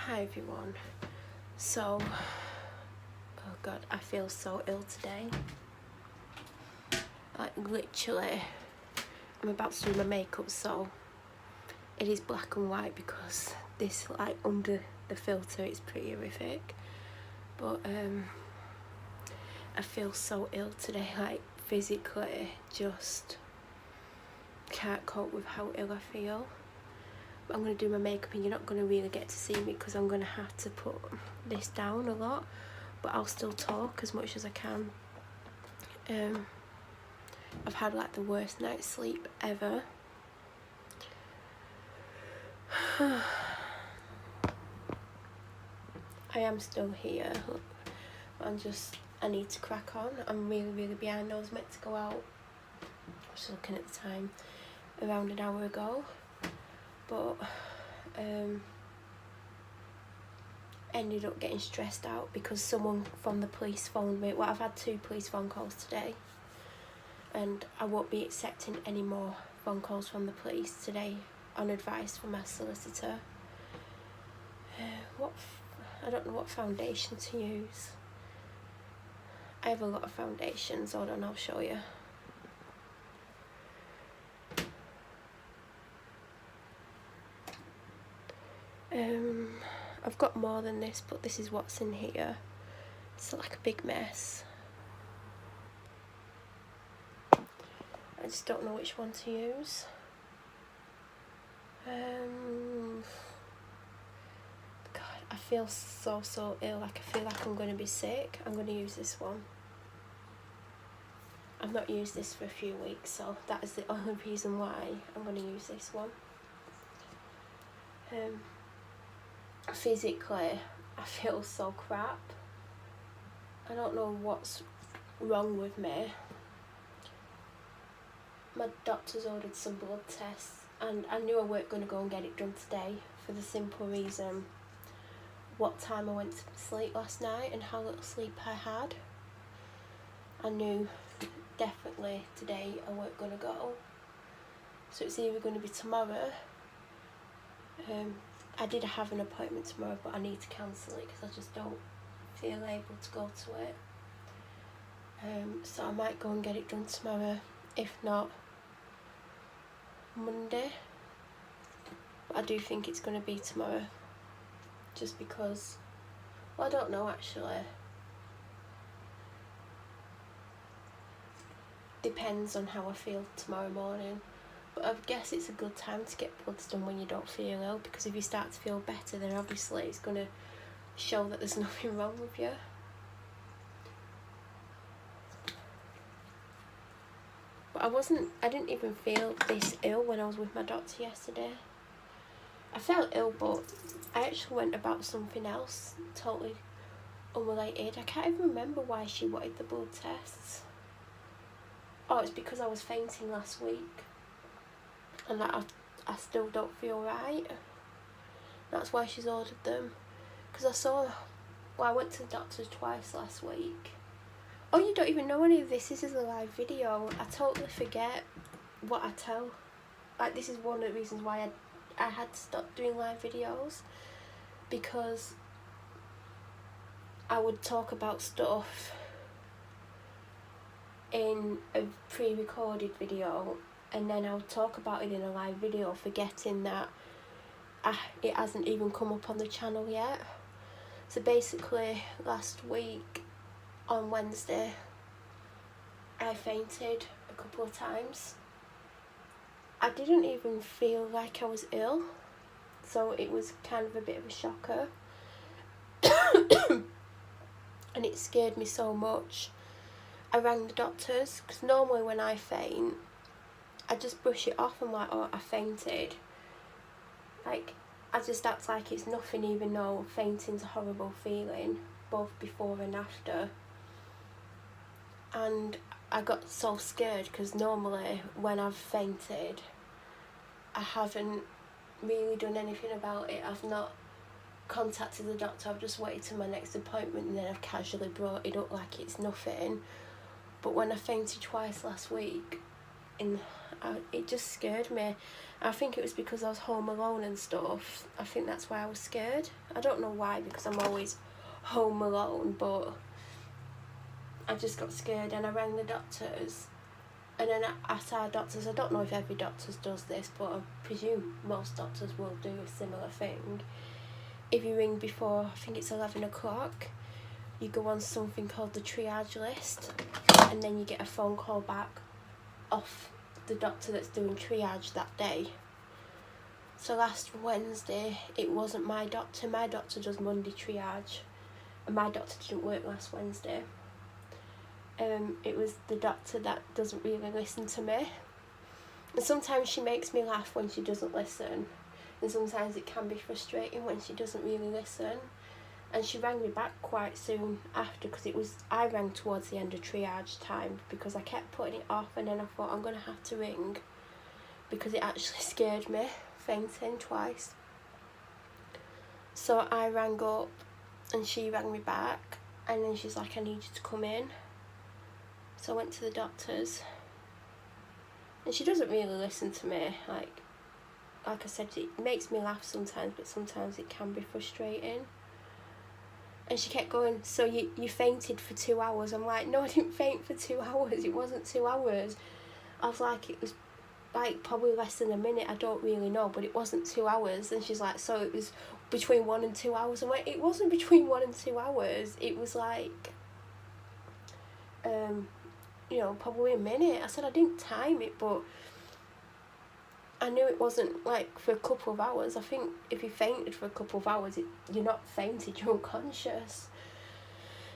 Hi everyone. So, oh god, I feel so ill today. Like literally, I'm about to do my makeup, so it is black and white because this, like, under the filter, it's pretty horrific. But I feel so ill today, like physically just can't cope with how ill I feel. But I'm going to do my makeup and you're not going to really get to see me because I'm going to have to put this down a lot, but I'll still talk as much as I can. I've had like the worst night's sleep ever. I am still here. I need to crack on. I'm really behind. I was meant to go out, just looking at the time, around an hour ago, but ended up getting stressed out because someone from the police phoned me. Well, I've had 2 police phone calls today, and I won't be accepting any more phone calls from the police today on advice from my solicitor. I don't know what foundation to use. I have a lot of foundations. Hold on, I'll show you. I've got more than this, but this is what's in here. It's like a big mess. I just don't know which one to use. God, I feel so ill. Like, I feel like I'm going to be sick. I'm going to use this one. I've not used this for a few weeks, so that is the only reason why I'm going to use this one. Physically, I feel so crap. I don't know what's wrong with me. My doctor's ordered some blood tests, and I knew I weren't going to go and get it done today for the simple reason what time I went to sleep last night and how little sleep I had. I knew definitely today I weren't going to go, so it's either going to be tomorrow. I did have an appointment tomorrow, but I need to cancel it because I just don't feel able to go to it. So I might go and get it done tomorrow, if not Monday. But I do think it's going to be tomorrow, just because, well, I don't know actually. Depends on how I feel tomorrow morning. But I guess it's a good time to get bloods done when you don't feel ill, because if you start to feel better, then obviously it's going to show that there's nothing wrong with you. But I didn't even feel this ill when I was with my doctor yesterday. I felt ill, but I actually went about something else, totally unrelated. I can't even remember why she wanted the blood tests. Oh, it's because I was fainting last week, and that I still don't feel right. That's why she's ordered them. Because I went to the doctor's twice last week. Oh, you don't even know any of this. This is a live video. I totally forget what I tell. Like, this is one of the reasons why I had to stop doing live videos, because I would talk about stuff in a pre-recorded video, and then I would talk about it in a live video, forgetting that it hasn't even come up on the channel yet. So basically, last week on Wednesday, I fainted a couple of times. I didn't even feel like I was ill, so it was kind of a bit of a shocker. And it scared me so much. I rang the doctors, because normally when I faint, I just brush it off. I'm like, oh, I fainted. Like, I just act like it's nothing, even though fainting's a horrible feeling, both before and after. And I got so scared, because normally when I've fainted, I haven't really done anything about it. I've not contacted the doctor. I've just waited till my next appointment, and then I've casually brought it up like it's nothing. But when I fainted twice last week, and it just scared me. I think it was because I was home alone and stuff. I think that's why I was scared. I don't know why, because I'm always home alone, but I just got scared and I rang the doctors. And then at our doctors, I don't know if every doctor does this, but I presume most doctors will do a similar thing. If you ring before, I think it's 11 o'clock, you go on something called the triage list, and then you get a phone call back off the doctor that's doing triage that day. So last Wednesday, it wasn't my doctor. My doctor does Monday triage, and my doctor didn't work last Wednesday. It was the doctor that doesn't really listen to me. And sometimes she makes me laugh when she doesn't listen, and sometimes it can be frustrating when she doesn't really listen. And she rang me back quite soon after, because I rang towards the end of triage time because I kept putting it off, and then I thought I'm going to have to ring because it actually scared me, fainting twice. So I rang up and she rang me back, and then she's like, I need you to come in. So I went to the doctor's, and she doesn't really listen to me. Like I said, it makes me laugh sometimes, but sometimes it can be frustrating. And she kept going, so you fainted for 2 hours. I'm like, no, I didn't faint for 2 hours. It wasn't 2 hours. I was like, it was like probably less than a minute. I don't really know, but it wasn't 2 hours. And she's like, so it was between 1 and 2 hours. I'm like, it wasn't between 1 and 2 hours. It was like, probably a minute. I said I didn't time it, but I knew it wasn't like for a couple of hours. I think if you fainted for a couple of hours, you're not fainted, you're unconscious.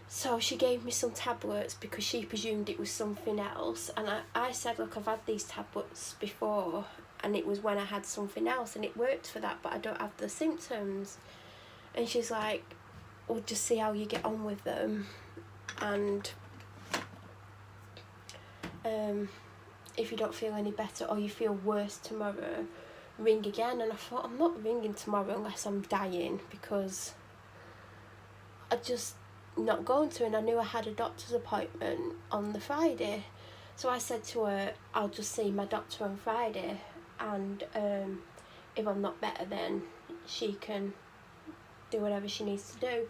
So she gave me some tablets because she presumed it was something else. And I said, look, I've had these tablets before, and it was when I had something else, and it worked for that, but I don't have the symptoms. And she's like, well, just see how you get on with them. And if you don't feel any better or you feel worse tomorrow, ring again. And I thought, I'm not ringing tomorrow unless I'm dying, because I just not going to. And I knew I had a doctor's appointment on the Friday, so I said to her, I'll just see my doctor on Friday, and if I'm not better, then she can do whatever she needs to do.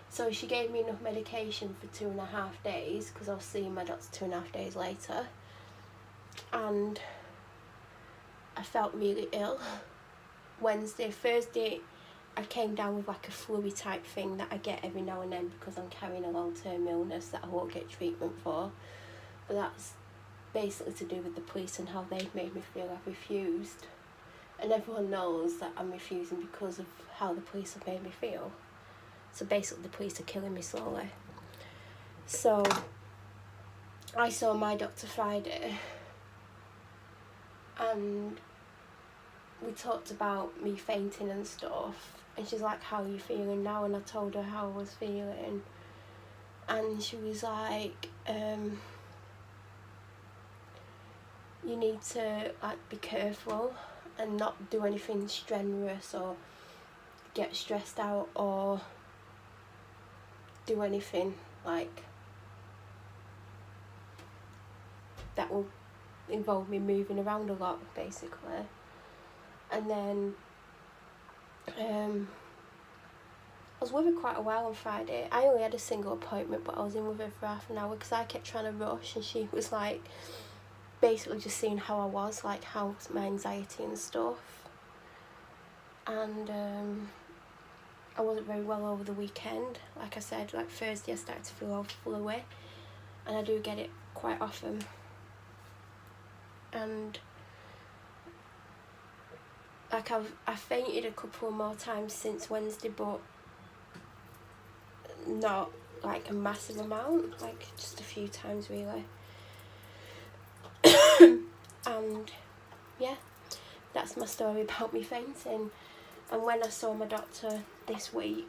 So she gave me enough medication for 2.5 days, because I was seeing my doctor 2.5 days later. And I felt really ill. Thursday, I came down with like a flu type thing that I get every now and then because I'm carrying a long-term illness that I won't get treatment for. But that's basically to do with the police and how they've made me feel. I've refused. And everyone knows that I'm refusing because of how the police have made me feel. So basically the police are killing me slowly. So I saw my doctor Friday, and we talked about me fainting and stuff, and she's like, how are you feeling now? And I told her how I was feeling, and she was like, you need to be careful and not do anything strenuous or get stressed out or do anything that will involve me moving around a lot, basically. And then I was with her quite a while on Friday. I only had a single appointment, but I was in with her for half an hour because I kept trying to rush, and she was basically just seeing how I was, how my anxiety and stuff. And I wasn't very well over the weekend. Like I said, Thursday I started to feel all fluey, and I do get it quite often. And I've fainted a couple more times since Wednesday, but not a massive amount, just a few times really. And yeah, that's my story about me fainting. And when I saw my doctor this week,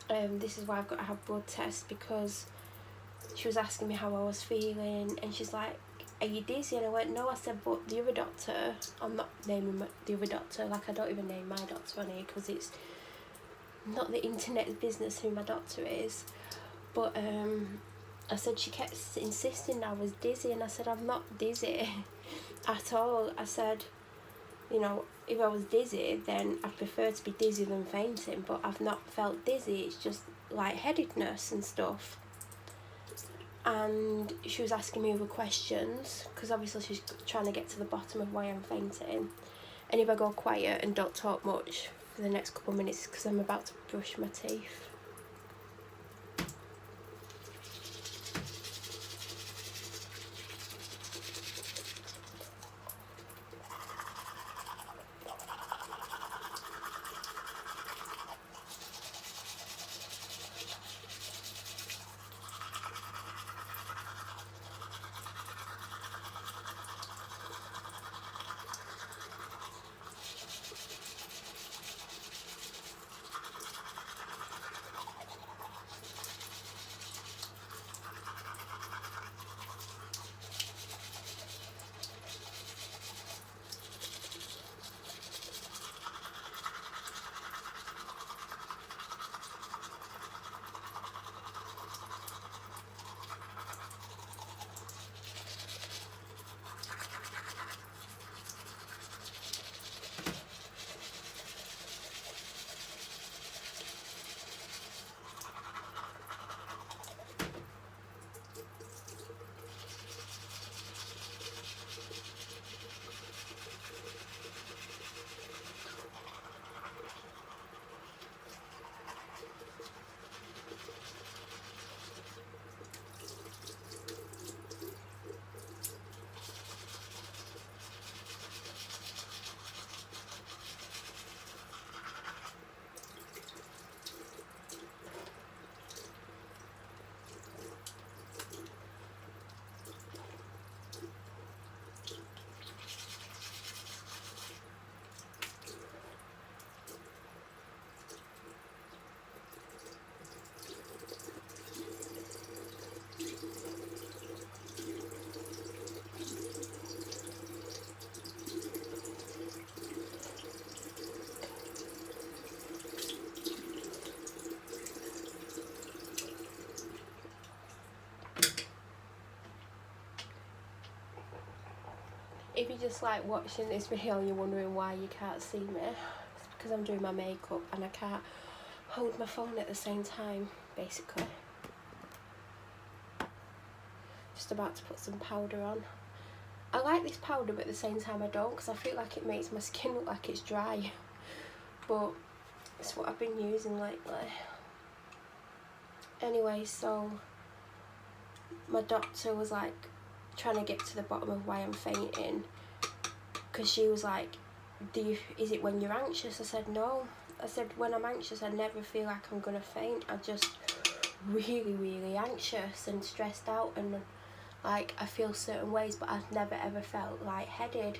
this is why I've got to have blood tests, because she was asking me how I was feeling, and she's like, are you dizzy? And I went, no. I said, but the other doctor, I'm not naming the other doctor, I don't even name my doctor on here because it's not the internet's business who my doctor is. But I said she kept insisting I was dizzy, and I said I'm not dizzy at all. I said, you know, if I was dizzy, then I prefer to be dizzy than fainting, but I've not felt dizzy, it's just lightheadedness and stuff. And she was asking me other questions, because obviously she's trying to get to the bottom of why I'm fainting. And if I go quiet and don't talk much for the next couple of minutes, because I'm about to brush my teeth. If you're just like watching this video and you're wondering why you can't see me, it's because I'm doing my makeup and I can't hold my phone at the same time, basically. Just about to put some powder on. I like this powder, but at the same time I don't, because I feel like it makes my skin look like it's dry. But it's what I've been using lately. Anyway, so my doctor was like trying to get to the bottom of why I'm fainting, because she was like, is it when you're anxious? I said no. I said when I'm anxious I never feel like I'm gonna faint. I'm just really anxious and stressed out, and like I feel certain ways, but I've never ever felt lightheaded.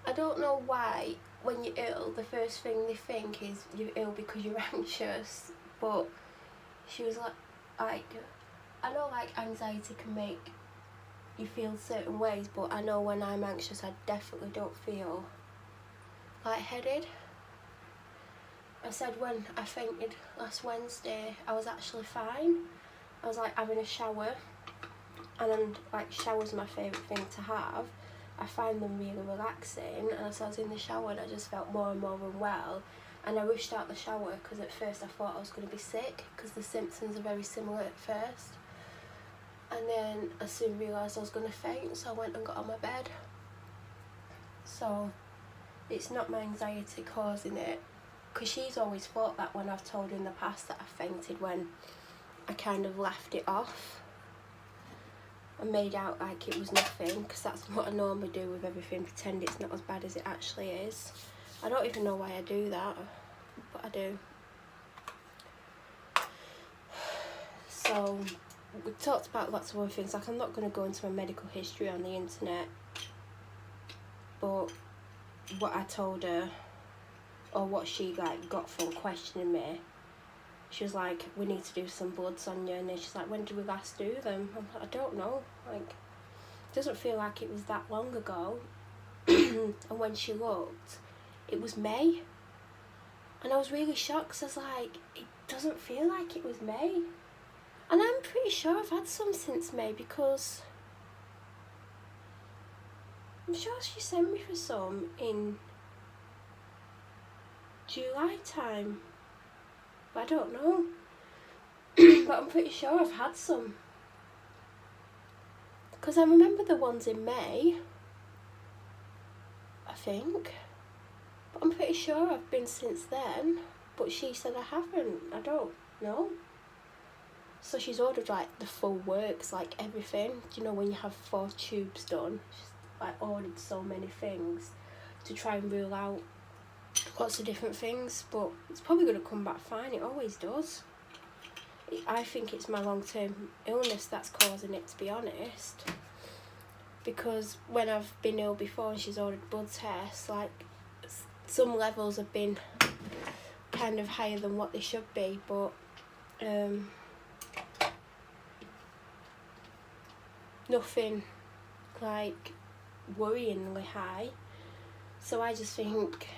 I don't know why when you're ill the first thing they think is you're ill because you're anxious, but she was like I know like anxiety can make you feel certain ways, but I know when I'm anxious I definitely don't feel lightheaded. I said when I fainted last Wednesday I was actually fine. I was like having a shower, and like shower's my favourite thing to have. I find them really relaxing, and as I was in the shower I just felt more and more unwell, and I rushed out the shower because at first I thought I was going to be sick, because the symptoms are very similar at first. And then I soon realised I was going to faint, so I went and got on my bed. So it's not my anxiety causing it, because she's always thought that when I've told her in the past that I fainted, when I kind of laughed it off and made out like it was nothing, because that's what I normally do with everything, pretend it's not as bad as it actually is. I don't even know why I do that, but I do. So we talked about lots of other things, like I'm not going to go into my medical history on the internet, but what I told her, or what she like got from questioning me, she was like, we need to do some bloods on you, and then she's like, when did we last do them? I'm like, I don't know, like it doesn't feel like it was that long ago. And when she looked, it was May, and I was really shocked, because I was like, it doesn't feel like it was May. And I'm pretty sure I've had some since May, because I'm sure she sent me for some in July time, but I don't know. But I'm pretty sure I've had some, because I remember the ones in May, I think, but I'm pretty sure I've been since then, but she said I haven't. I don't know. So she's ordered like the full works, like everything. Do you know when you have 4 tubes done? She's like ordered so many things to try and rule out lots of different things, but it's probably going to come back fine. It always does. I think it's my long-term illness that's causing it, to be honest, because when I've been ill before and she's ordered blood tests, like some levels have been kind of higher than what they should be, but nothing like worryingly high. So I just think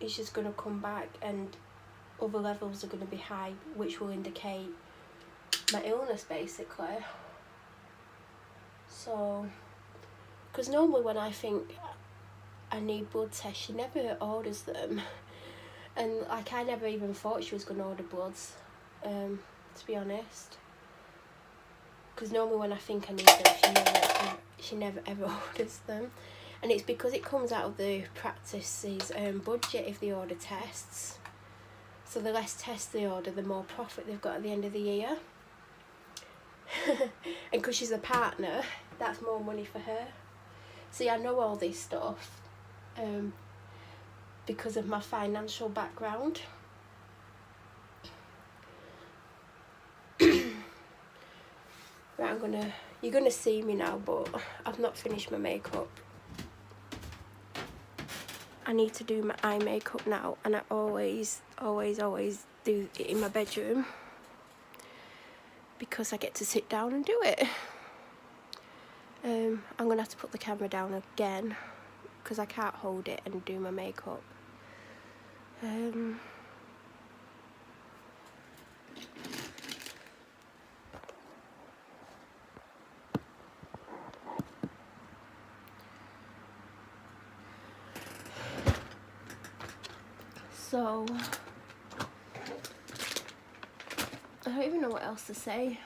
it's just going to come back and other levels are going to be high, which will indicate my illness basically. So, because normally when I think I need blood tests, she never orders them, and like I never even thought she was going to order bloods, to be honest, because normally when I think I need them, she never ever orders them, and it's because it comes out of the practice's budget if they order tests. So the less tests they order, the more profit they've got at the end of the year. And because she's a partner, that's more money for her. See, I know all this stuff because of my financial background. Right, you're gonna see me now, but I've not finished my makeup. I need to do my eye makeup now, and I always do it in my bedroom, because I get to sit down and do it. I'm going to have to put the camera down again, because I can't hold it and do my makeup. So, I don't even know what else to say.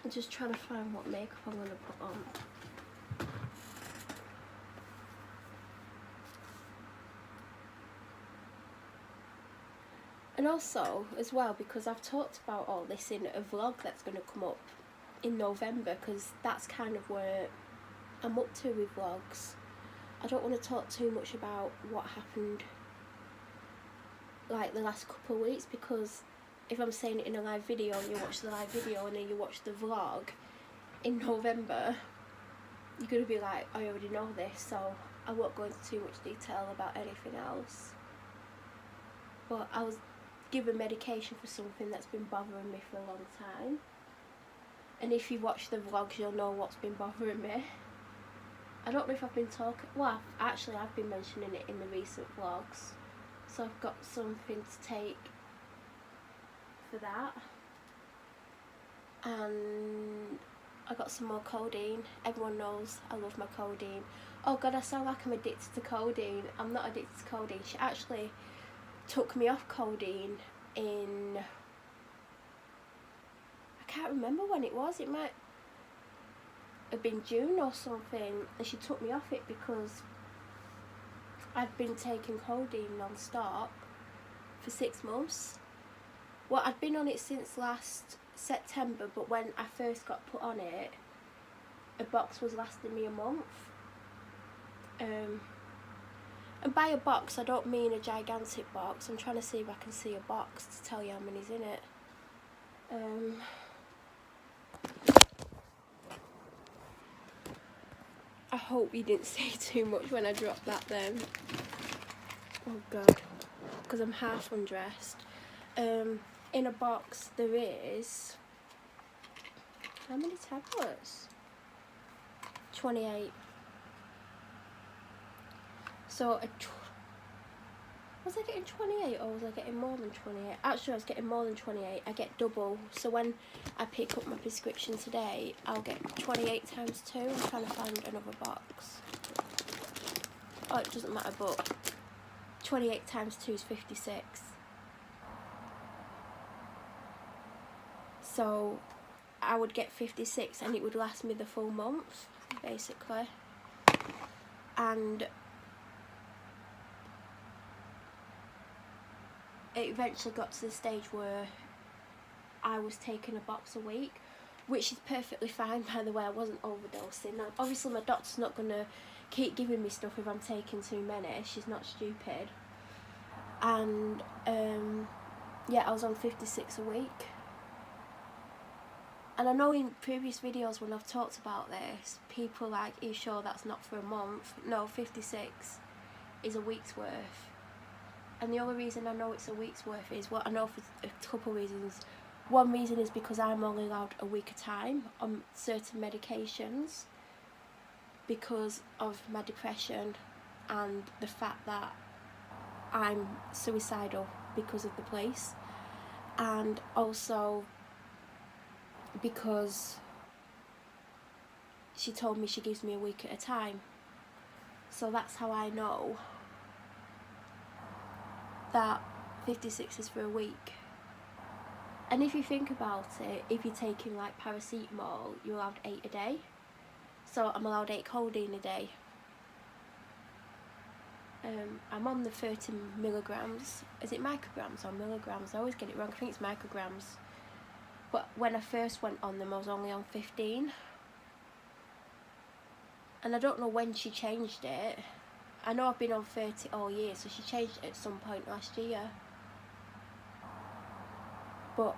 I'm just trying to find what makeup I'm going to put on. And also, as well, because I've talked about all this in a vlog that's going to come up in November, because that's kind of where I'm up to with vlogs. I don't want to talk too much about what happened like the last couple of weeks, because if I'm saying it in a live video and you watch the live video and then you watch the vlog in November, you're going to be like, I already know this, so I won't go into too much detail about anything else. But I was given medication for something that's been bothering me for a long time, and if you watch the vlogs you'll know what's been bothering me. I don't know if I've been talking, well actually I've been mentioning it in the recent vlogs, so I've got something to take for that. And I got some more codeine. Everyone knows I love my codeine. Oh god, I sound like I'm addicted to codeine. I'm not addicted to codeine. She actually took me off codeine in, I can't remember when it was, it might have been June or something, and she took me off it because I'd been taking codeine non-stop for 6 months. Well, I'd been on it since last September, but when I first got put on it, a box was lasting me a month. And by a box, I don't mean a gigantic box. I'm trying to see if I can see a box to tell you how many's in it. I hope you didn't say too much when I dropped that then. Oh god, because I'm half undressed. In a box there is, how many tablets? 28. So Was I getting 28 or was I getting more than 28? Actually, I was getting more than 28. I get double. So when I pick up my prescription today, I'll get 28 times 2. I'm trying to find another box. Oh, it doesn't matter, but 28 times 2 is 56. So I would get 56 and it would last me the full month, basically. And it eventually got to the stage where I was taking a box a week, which is perfectly fine, by the way. I wasn't overdosing. Now, obviously my doctor's not going to keep giving me stuff if I'm taking too many. She's not stupid. And yeah, I was on 56 a week. And I know in previous videos when I've talked about this, people are like, are you sure that's not for a month? No, 56 is a week's worth. And the only reason I know it's a week's worth is, well, I know for a couple of reasons. One reason is because I'm only allowed a week at a time on certain medications because of my depression and the fact that I'm suicidal because of the police, and also because she told me she gives me a week at a time. So that's how I know that 56 is for a week. And if you think about it, if you're taking like paracetamol, you're allowed 8 a day. So I'm allowed 8 codeine a day. I'm on the 30 milligrams. Is it micrograms or milligrams? I always get it wrong. I think it's micrograms. But when I first went on them, I was only on 15. And I don't know when she changed it. I know I've been on 30 all year, so she changed it at some point last year. But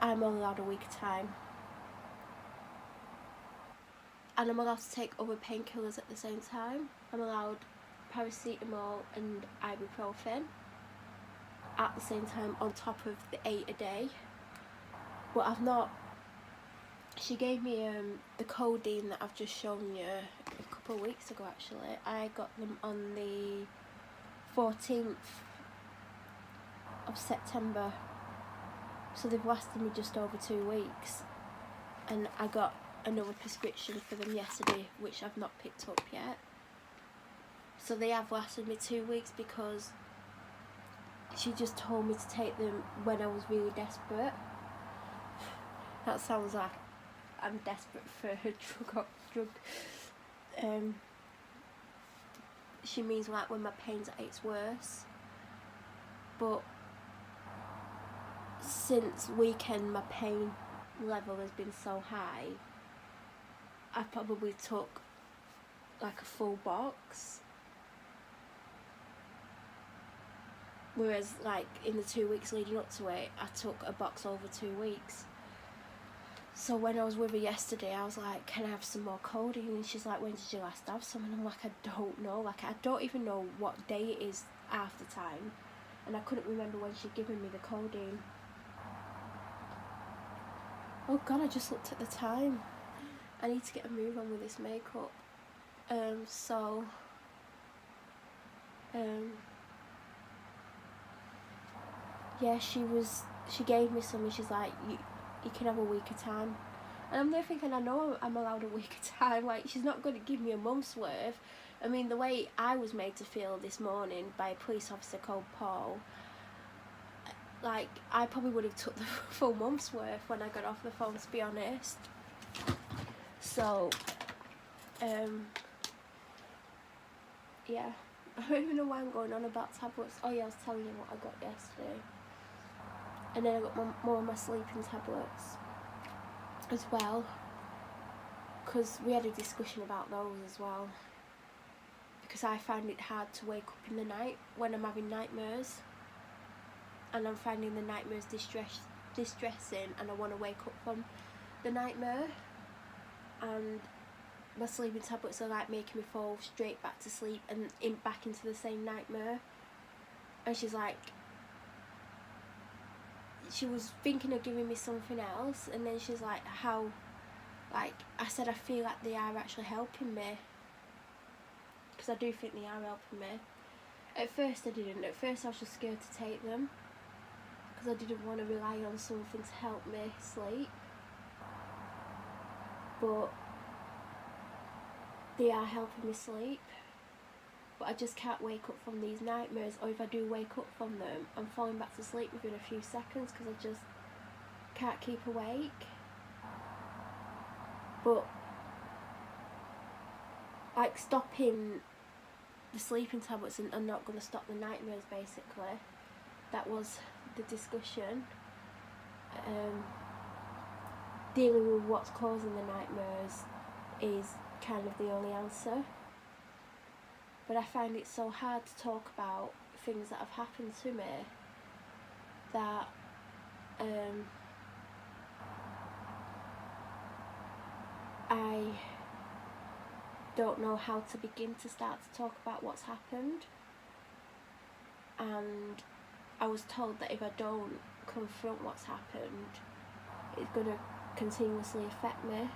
I'm only allowed a week at a time. And I'm allowed to take other painkillers at the same time. I'm allowed paracetamol and ibuprofen at the same time on top of the 8 a day. But I've not... She gave me the codeine that I've just shown you a couple of weeks ago, actually. I got them on the 14th of September. So they've lasted me just over 2 weeks. And I got another prescription for them yesterday, which I've not picked up yet. So they have lasted me 2 weeks because she just told me to take them when I was really desperate. That sounds like I'm desperate for a drug. She means like when my pain's at its worst. But since weekend my pain level has been so high, I probably took like a full box. Whereas like in the 2 weeks leading up to it, I took a box over 2 weeks. So when I was with her yesterday, I was like, can I have some more codeine? And she's like, when did you last have some? And I'm like, I don't know. Like, I don't even know what day it is half the time. And I couldn't remember when she'd given me the codeine. Oh God, I just looked at the time. I need to get a move on with this makeup. Yeah, she gave me some and she's like, you can have a week at a time. And I'm there thinking, I know I'm allowed a week at a time. Like, she's not going to give me a month's worth. I mean, the way I was made to feel this morning by a police officer called Paul, like, I probably would have took the full month's worth when I got off the phone, to be honest. So, yeah. I don't even know why I'm going on about tablets. Oh yeah, I was telling you what I got yesterday. And then I got more of my sleeping tablets as well, because we had a discussion about those as well, because I find it hard to wake up in the night when I'm having nightmares, and I'm finding the nightmares distressing, and I want to wake up from the nightmare, and my sleeping tablets are like making me fall straight back to sleep and back into the same nightmare. And she's like, she was thinking of giving me something else, and then she's like, how, like, I said I feel like they are actually helping me, because I do think they are helping me. At first I didn't. At first I was just scared to take them because I didn't want to rely on something to help me sleep. But they are helping me sleep. But I just can't wake up from these nightmares, or if I do wake up from them, I'm falling back to sleep within a few seconds because I just can't keep awake. But like stopping the sleeping tablets and I'm not going to stop the nightmares, basically. That was the discussion. Dealing with what's causing the nightmares is kind of the only answer. But I find it so hard to talk about things that have happened to me that I don't know how to begin to start to talk about what's happened. And I was told that if I don't confront what's happened, it's going to continuously affect me.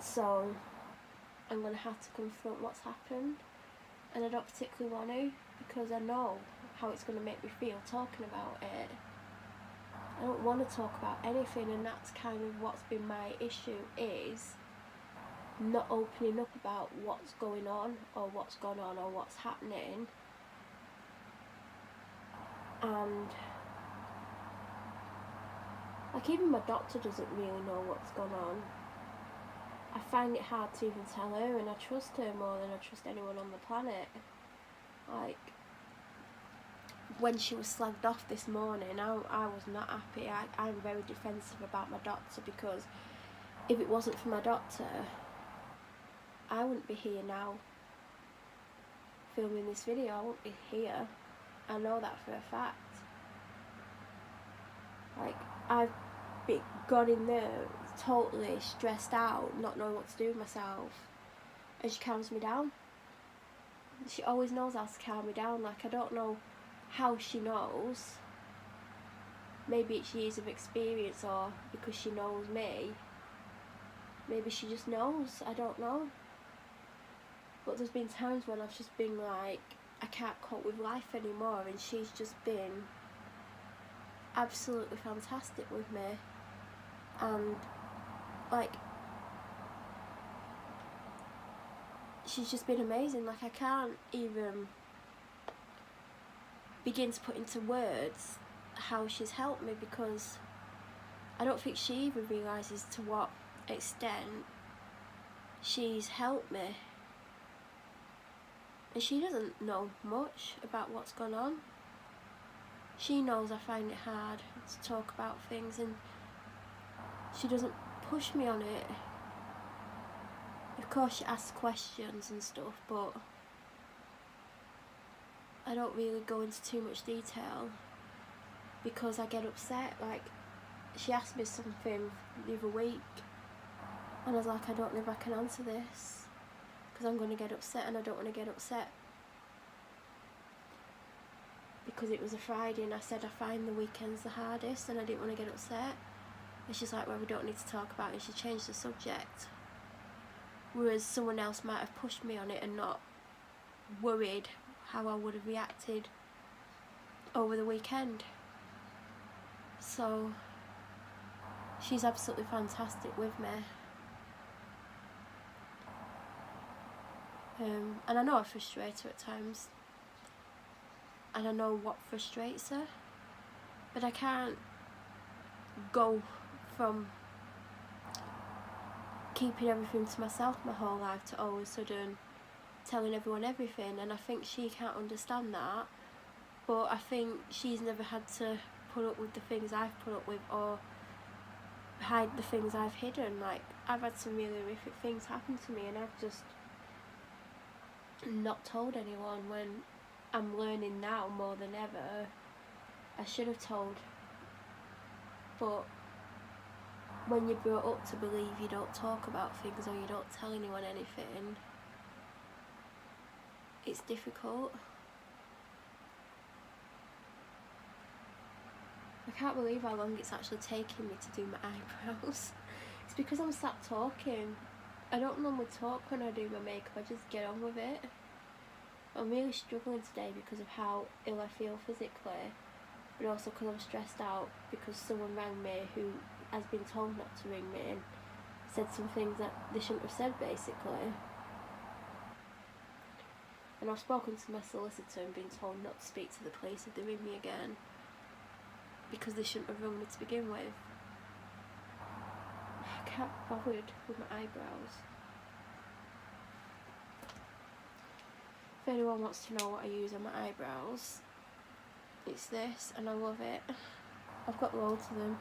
So I'm going to have to confront what's happened, and I don't particularly want to because I know how it's going to make me feel talking about it. I don't want to talk about anything, and that's kind of what's been my issue, is not opening up about what's going on or what's gone on or what's happening. And like even my doctor doesn't really know what's gone on. I find it hard to even tell her, and I trust her more than I trust anyone on the planet. Like, when she was slagged off this morning, I was not happy. I'm very defensive about my doctor, because if it wasn't for my doctor, I wouldn't be here now filming this video. I wouldn't be here. I know that for a fact. Like, I've gone in there totally stressed out, not knowing what to do with myself, and she calms me down. She always knows how to calm me down. Like, I don't know how she knows. Maybe it's years of experience, or because she knows me. Maybe she just knows. I don't know. But there's been times when I've just been like, I can't cope with life anymore, and she's just been absolutely fantastic with me. And like, she's just been amazing. Like, I can't even begin to put into words how she's helped me, because I don't think she even realises to what extent she's helped me. And she doesn't know much about what's gone on. She knows I find it hard to talk about things, and she doesn't push me on it. Of course she asks questions and stuff, but I don't really go into too much detail because I get upset. Like, she asked me something the other week, and I was like, I don't know if I can answer this because I'm going to get upset, and I don't want to get upset. Because it was a Friday, and I said I find the weekends the hardest, and I didn't want to get upset. And she's like, well, we don't need to talk about it, and she changed the subject. Whereas someone else might have pushed me on it and not worried how I would have reacted over the weekend. So she's absolutely fantastic with me. And I know I frustrate her at times, and I know what frustrates her, but I can't go from keeping everything to myself my whole life to all of a sudden telling everyone everything. And I think she can't understand that, but I think she's never had to put up with the things I've put up with, or hide the things I've hidden. Like, I've had some really horrific things happen to me, and I've just not told anyone, when I'm learning now more than ever I should have told. But when you're brought up to believe you don't talk about things, or you don't tell anyone anything, it's difficult. I can't believe how long it's actually taking me to do my eyebrows. It's because I'm sat talking. I don't normally talk when I do my makeup, I just get on with it. I'm really struggling today because of how ill I feel physically, but also because I'm stressed out because someone rang me who has been told not to ring me and said some things that they shouldn't have said, basically. And I've spoken to my solicitor and been told not to speak to the police if they ring me again, because they shouldn't have rung me to begin with. I can't be bothered with my eyebrows. If anyone wants to know what I use on my eyebrows, it's this, and I love it. I've got loads of them.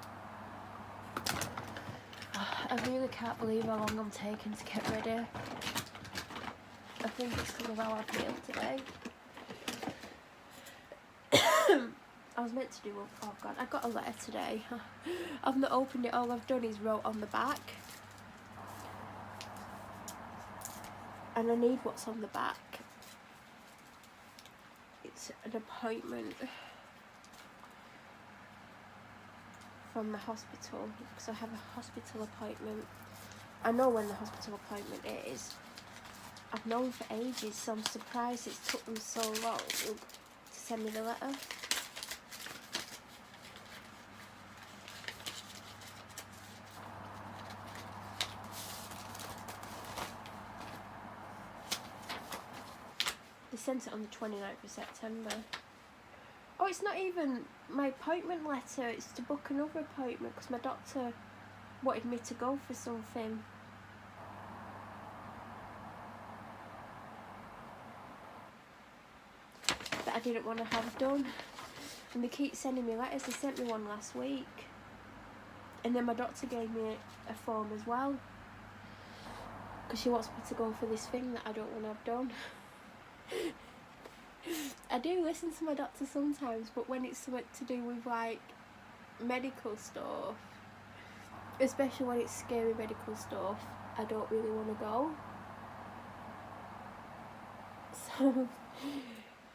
I really can't believe how long I'm taking to get ready. I think it's because of how I feel today. I was meant to do, oh god, I got a letter today. I've not opened it, all I've done is wrote on the back. And I need what's on the back. It's an appointment from the hospital, because I have a hospital appointment. I know when the hospital appointment is. I've known for ages, so I'm surprised it's took them so long to send me the letter. They sent it on the 29th of September. Oh, it's not even my appointment letter, it's to book another appointment because my doctor wanted me to go for something. That I didn't want to have done. And they keep sending me letters. They sent me one last week. And then my doctor gave me a form as well, because she wants me to go for this thing that I don't want to have done. I do listen to my doctor sometimes, but when it's something to do with like medical stuff, especially when it's scary medical stuff, I don't really want to go. So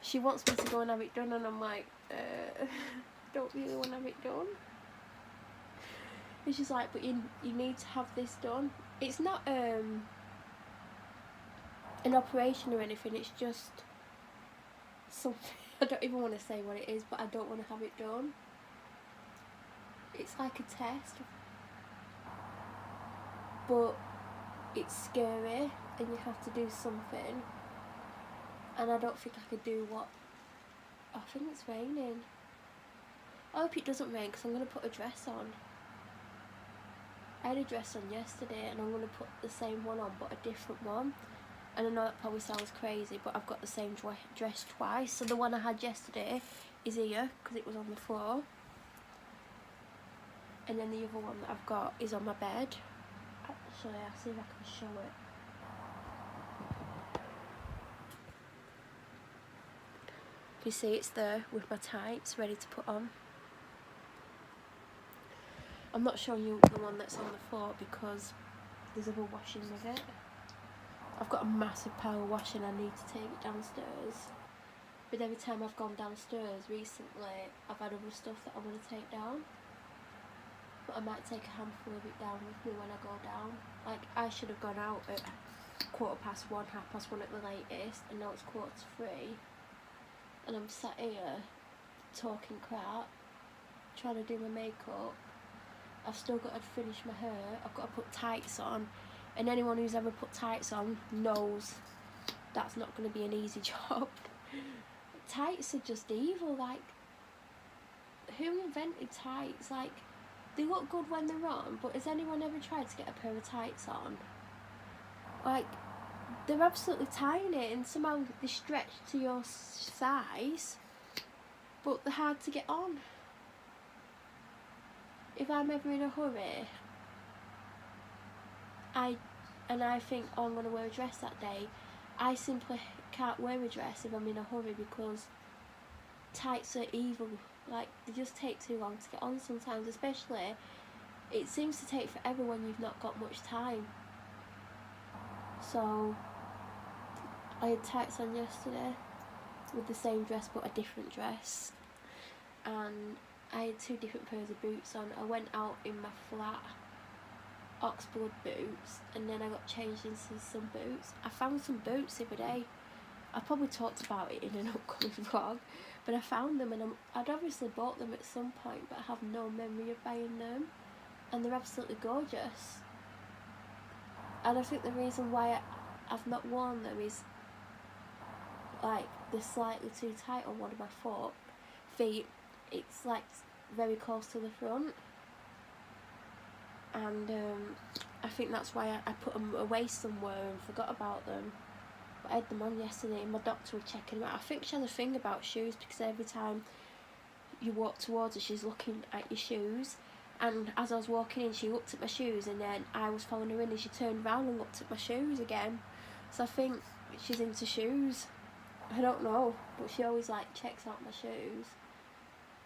she wants me to go and have it done, and I'm like, don't really want to have it done. And she's like, but you need to have this done. It's not an operation or anything, it's just something. I don't even want to say what it is, but I don't want to have it done. It's like a test, but it's scary and you have to do something, and I don't think I could do what. I think it's raining. I hope it doesn't rain, because I'm going to put a dress on. I had a dress on yesterday and I'm going to put the same one on, but a different one. And I know that probably sounds crazy, but I've got the same dress twice. So the one I had yesterday is here, because it was on the floor. And then the other one that I've got is on my bed. Actually, I'll see if I can show it. You see it's there with my tights ready to put on. I'm not showing you the one that's on the floor because there's other washing with it. I've got a massive pile of washing, I need to take it downstairs. But every time I've gone downstairs recently, I've had other stuff that I want to take down. But I might take a handful of it down with me when I go down. Like, I should have gone out at 1:15, 1:30 at the latest, and now it's 3:15. And I'm sat here talking crap, trying to do my makeup. I've still got to finish my hair, I've got to put tights on, and anyone who's ever put tights on knows that's not going to be an easy job. Tights are just evil. Like, who invented tights? Like, they look good when they're on, but has anyone ever tried to get a pair of tights on? Like, they're absolutely tiny and somehow they stretch to your size, but they're hard to get on. If I'm ever in a hurry, I think, oh, I'm going to wear a dress that day, I simply can't wear a dress if I'm in a hurry, because tights are evil. Like, they just take too long to get on sometimes, especially, it seems to take forever when you've not got much time. So, I had tights on yesterday with the same dress but a different dress, and I had 2 different pairs of boots on. I went out in my flat oxblood boots, and then I got changed into some boots. I found some boots the other day. I probably talked about it in an upcoming vlog, but I found them and I'd obviously bought them at some point, but I have no memory of buying them, and they're absolutely gorgeous. And I think the reason why I've not worn them is like they're slightly too tight on one of my feet. It's like very close to the front, and I think that's why I put them away somewhere and forgot about them. But I had them on yesterday and my doctor was checking them out. I think she has a thing about shoes, because every time you walk towards her she's looking at your shoes, and as I was walking in she looked at my shoes, and then I was following her in and she turned around and looked at my shoes again. So I think she's into shoes. I don't know, but she always like checks out my shoes.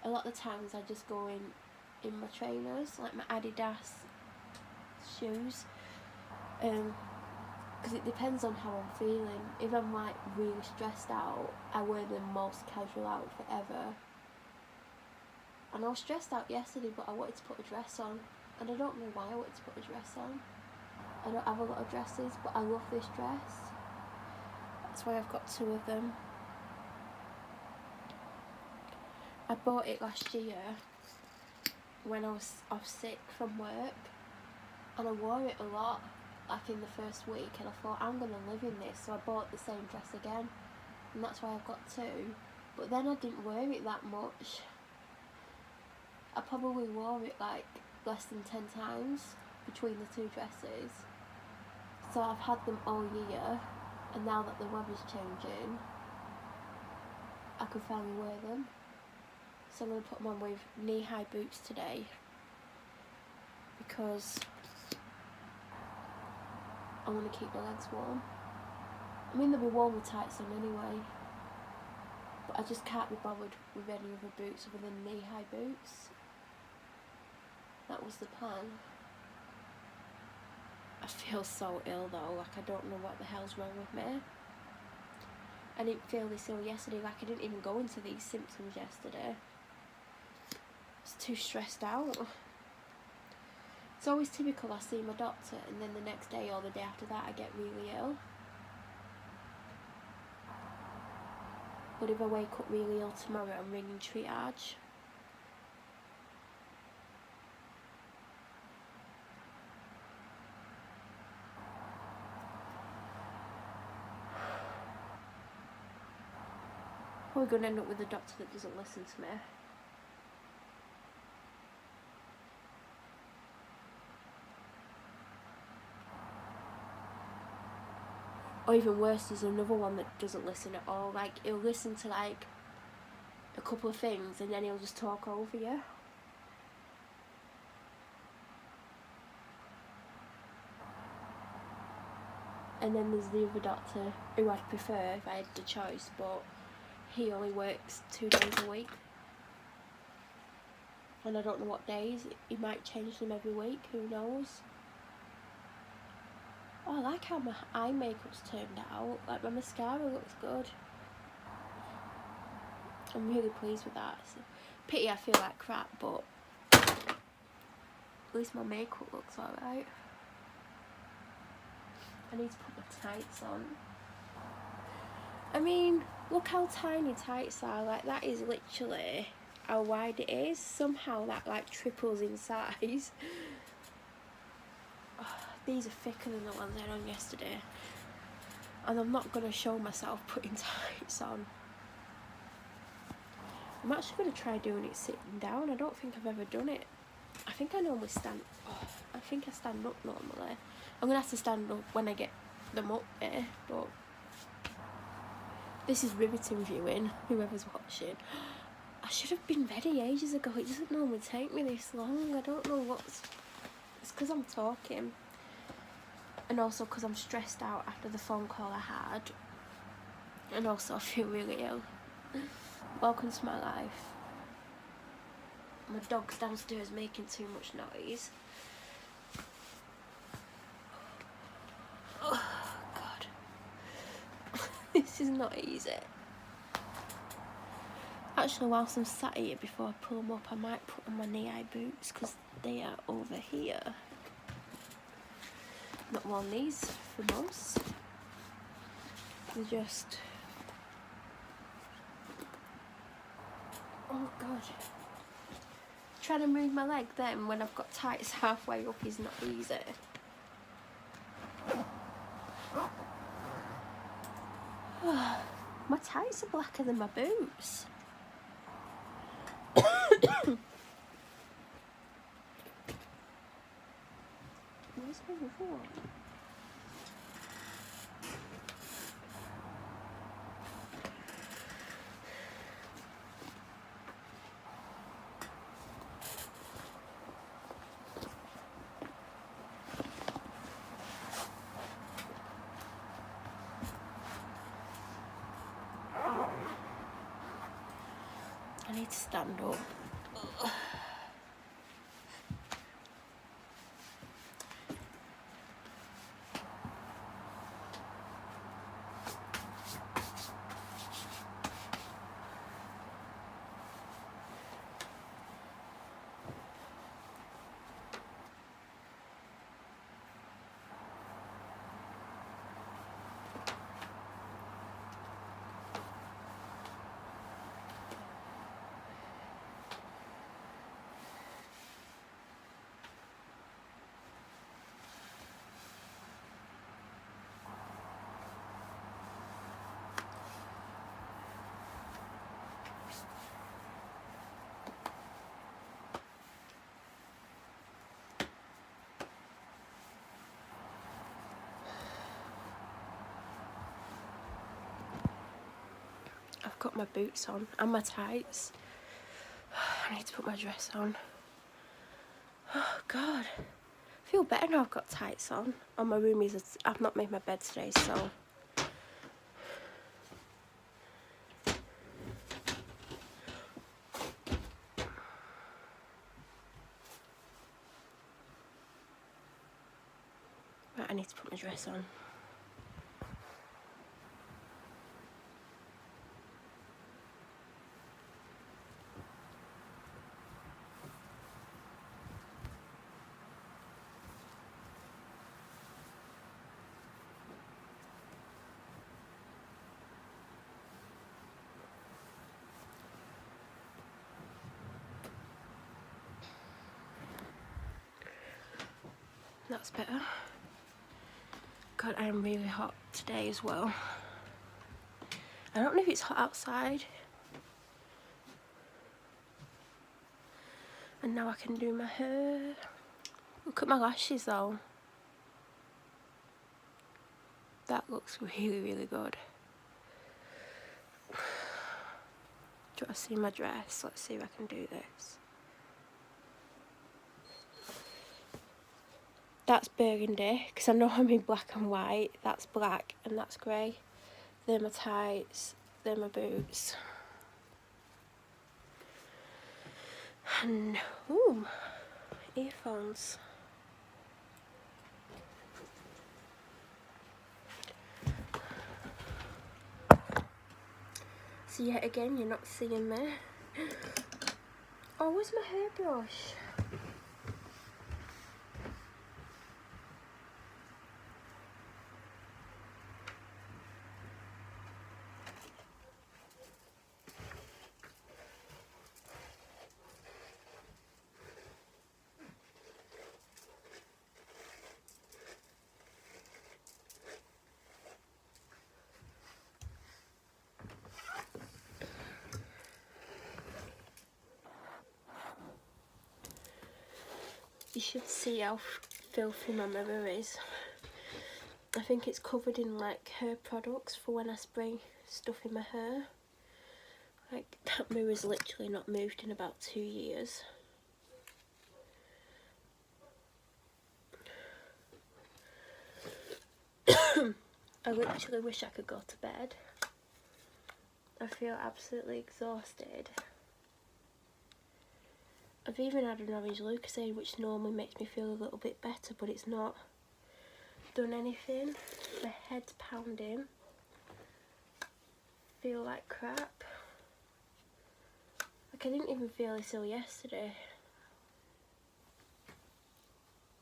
A lot of the times I just go in my trainers, like my Adidas shoes, because it depends on how I'm feeling. If I'm like really stressed out, I wear the most casual outfit ever. And I was stressed out yesterday, but I wanted to put a dress on, and I don't know why I wanted to put a dress on. I don't have a lot of dresses, but I love this dress. That's why I've got 2 of them. I bought it last year when I was off sick from work, and I wore it a lot, like in the first week, and I thought I'm going to live in this, so I bought the same dress again, and that's why I've got 2. But then I didn't wear it that much. I probably wore it like less than 10 times between the 2 dresses. So I've had them all year, and now that the weather's changing, I can finally wear them. So I'm going to put them on with knee-high boots today, because I want to keep my legs warm. I mean, they'll be warm with tights on anyway, but I just can't be bothered with any other boots other than knee-high boots. That was the plan. I feel so ill though, like I don't know what the hell's wrong with me. I didn't feel this ill yesterday, like I didn't even go into these symptoms yesterday. I was too stressed out. It's always typical, I see my doctor and then the next day or the day after that I get really ill. But if I wake up really ill tomorrow, I'm ringing triage. We're going to end up with a doctor that doesn't listen to me. Or even worse, there's another one that doesn't listen at all. Like, he'll listen to like a couple of things and then he'll just talk over you. And then there's the other doctor who I'd prefer if I had the choice, but he only works 2 days a week. And I don't know what days. He might change them every week, who knows. Oh, I like how my eye makeup's turned out. Like, my mascara looks good. I'm really pleased with that. It's a pity I feel like crap, but at least my makeup looks alright. I need to put my tights on. I mean, look how tiny tights are. Like, that is literally how wide it is. Somehow that like triples in size. Oh, these are thicker than the ones I had on yesterday. And I'm not going to show myself putting tights on. I'm actually going to try doing it sitting down. I don't think I've ever done it. I think I normally stand. Oh, I think I stand up normally. I'm going to have to stand up when I get them up there, but this is riveting viewing, whoever's watching. I should have been ready ages ago. It doesn't normally take me this long. I don't know what's... It's because I'm talking. And also because I'm stressed out after the phone call I had. And also I feel really ill. Welcome to my life. My dog's downstairs making too much noise. Oh, God. This is not easy. Actually, whilst I'm sat here, before I pull them up, I might put on my knee-high boots because they are over here. Not worn these for months. They're just Oh God. Trying to move my leg then when I've got tights halfway up is not easy. My tights are blacker than my boots. Where's my phone? I need to stand up. Ugh. I've got my boots on and my tights. I need to put my dress on. Oh God. I feel better now I've got tights on. And my room is, I've not made my bed today, so. Right, I need to put my dress on. That's better. God, I am really hot today as well. I don't know if it's hot outside. And now I can do my hair. Look at my lashes though. That looks really, really good. Do you want to see my dress? Let's see if I can do this. That's burgundy, because I know I'm in black and white. That's black and that's grey. They're my tights, they're my boots. And, ooh, earphones. So yet again, you're not seeing me. Oh, where's my hairbrush? You should see how filthy my mirror is. I think it's covered in like hair products for when I spray stuff in my hair. Like that mirror's literally not moved in about 2 years. I literally wish I could go to bed. I feel absolutely exhausted. I've even had an orange Lucozade, which normally makes me feel a little bit better, but it's not done anything. My head's pounding. Feel like crap. Like I didn't even feel this ill yesterday.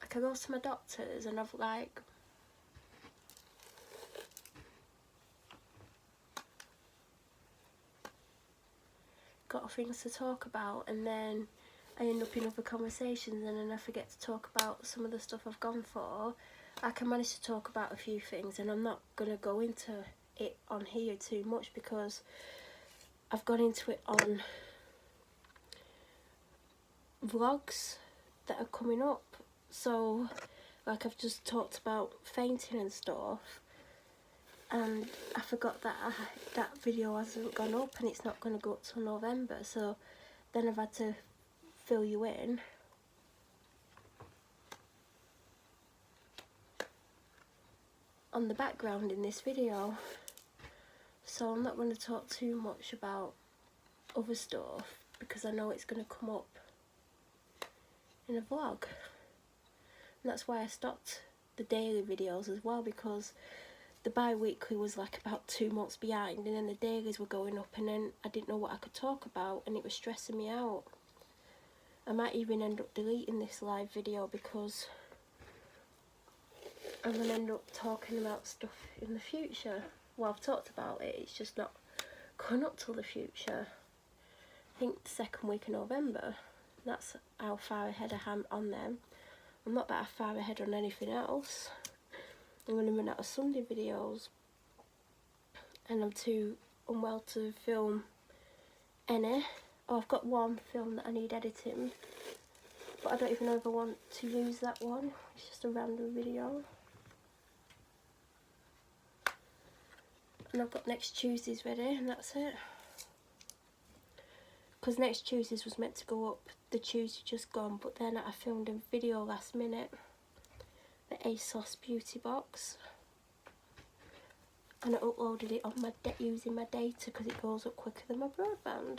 Like I go to my doctors and I've like got things to talk about, and then I end up in other conversations and then I forget to talk about some of the stuff I've gone for. I can manage to talk about a few things, and I'm not going to go into it on here too much because I've gone into it on vlogs that are coming up. So like I've just talked about fainting and stuff, and I forgot that that video hasn't gone up and it's not going to go up till November, so then I've had to fill you in. On the background in this video, so I'm not going to talk too much about other stuff because I know it's going to come up in a vlog, and that's why I stopped the daily videos as well, because the bi-weekly was like about 2 months behind, and then the dailies were going up, and then I didn't know what I could talk about and it was stressing me out. I might even end up deleting this live video because I'm going to end up talking about stuff in the future. Well, I've talked about it, it's just not going up till the future. I think the second week of November. That's how far ahead I am on them. I'm not that far ahead on anything else. I'm going to run out of Sunday videos, and I'm too unwell to film any. Oh, I've got one film that I need editing, but I don't even know if I want to use that one. It's just a random video. And I've got next Tuesday's ready, and that's it. Because next Tuesday's was meant to go up the Tuesday just gone, but then I filmed a video last minute, the ASOS beauty box, and I uploaded it on my using my data because it goes up quicker than my broadband.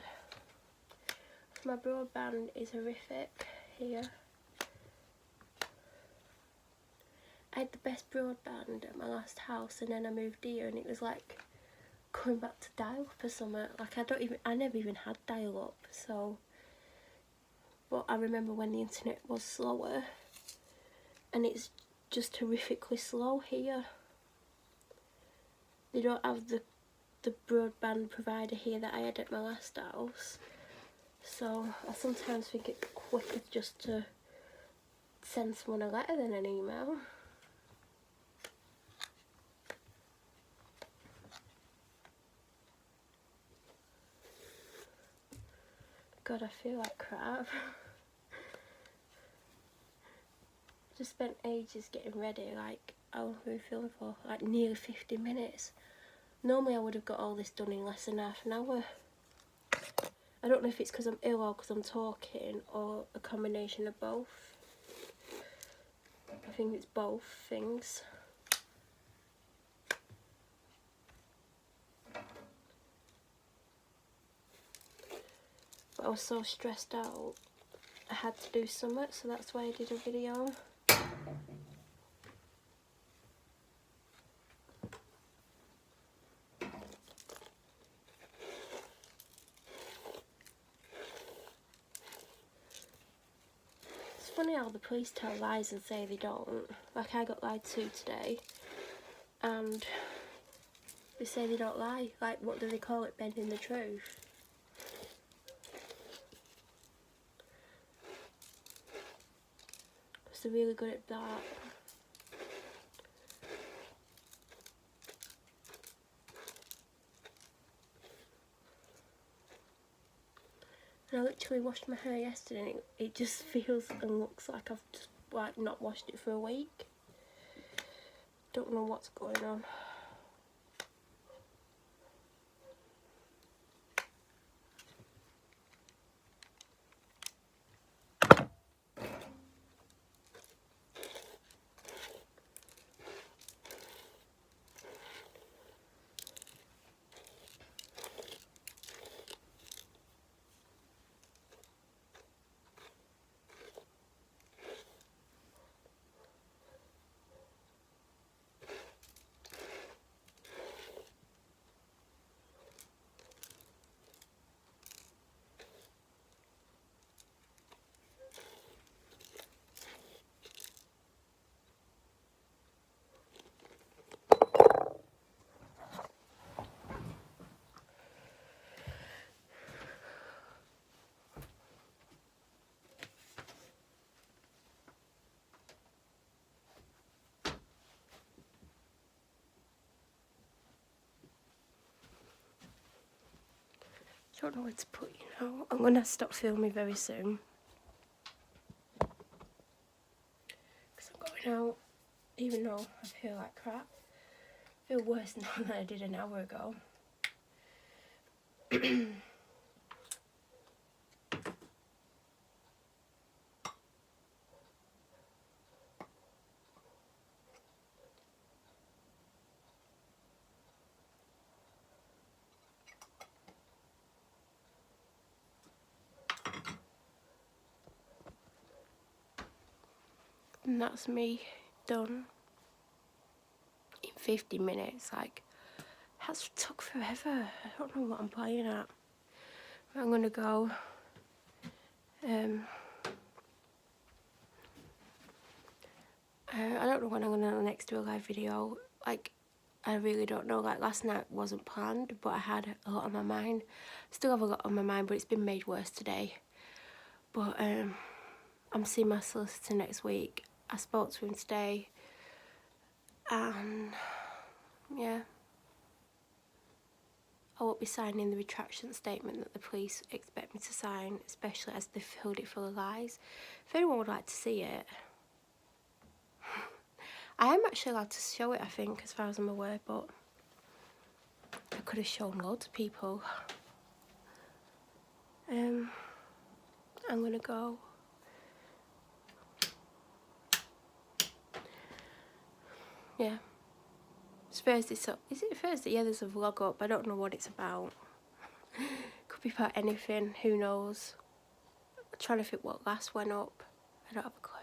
My broadband is horrific here. I had the best broadband at my last house, and then I moved here and it was like going back to dial-up or something. Like I never even had dial-up, so. But I remember when the internet was slower, and it's just horrifically slow here. They don't have the broadband provider here that I had at my last house, so I sometimes think it's quicker just to send someone a letter than an email. God, I feel like crap. Just spent ages getting ready, like, how we filmed for? Like nearly 50 minutes. Normally I would have got all this done in less than half an hour. I don't know if it's because I'm ill or because I'm talking, or a combination of both. I think it's both things. But I was so stressed out, I had to do something, so that's why I did a video. It's funny how the police tell lies and say they don't. Like, I got lied to today, and they say they don't lie. Like, what do they call it? Bending the truth. They're really good at that. And I literally washed my hair yesterday, and it just feels and looks like I've just like not washed it for a week. Don't know what's going on. Don't know where to put you now. I'm gonna stop filming very soon. Because I'm going out, even though I feel like crap. I feel worse now than I did an hour ago. And that's me done in 50 minutes. Like, that's took forever. I don't know what I'm playing at. I'm gonna go. I don't know when I'm gonna next do a live video. Like, I really don't know. Like, last night wasn't planned, but I had a lot on my mind. Still have a lot on my mind, but it's been made worse today. But I'm seeing my solicitor next week. I spoke to him today, and yeah, I won't be signing the retraction statement that the police expect me to sign, especially as they filled it full of lies. If anyone would like to see it, I am actually allowed to show it, I think, as far as I'm aware, but I could have shown loads of people. I'm gonna go. Yeah. It's Thursday, so is it Thursday? Yeah, there's a vlog up. I don't know what it's about. Could be about anything, who knows. I'm trying to think what last went up. I don't have a clue.